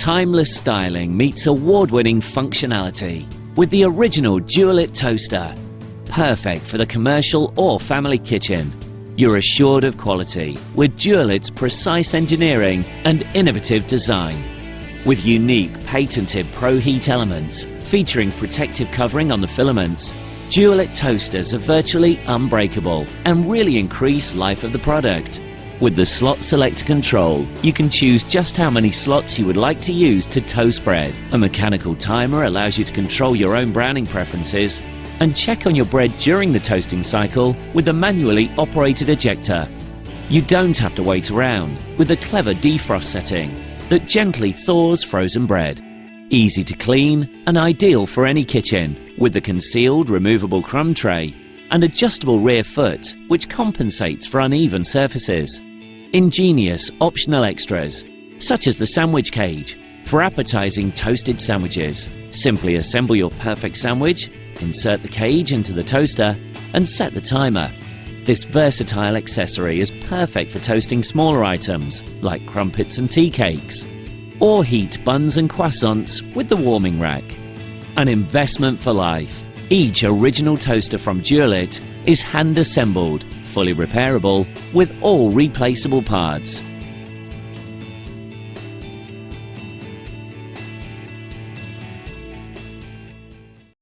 Timeless styling meets award-winning functionality with the original Dualit toaster. Perfect for the commercial or family kitchen. You're assured of quality with Dualit's precise engineering and innovative design. With unique patented ProHeat elements featuring protective covering on the filaments, Dualit toasters are virtually unbreakable and really increase life of the product. With the slot selector control, you can choose just how many slots you would like to use to toast bread. A mechanical timer allows you to control your own browning preferences and check on your bread during the toasting cycle with a manually operated ejector. You don't have to wait around with a clever defrost setting that gently thaws frozen bread. Easy to clean and ideal for any kitchen with the concealed removable crumb tray and adjustable rear foot which compensates for uneven surfaces. Ingenious optional extras such as the sandwich cage for appetizing toasted sandwiches. Simply assemble your perfect sandwich, insert the cage into the toaster and set the timer. This versatile accessory is perfect for toasting smaller items like crumpets and tea cakes, or heat buns and croissants with the warming rack. An investment for life. Each original toaster from Dualit is hand-assembled, fully repairable, with all replaceable parts.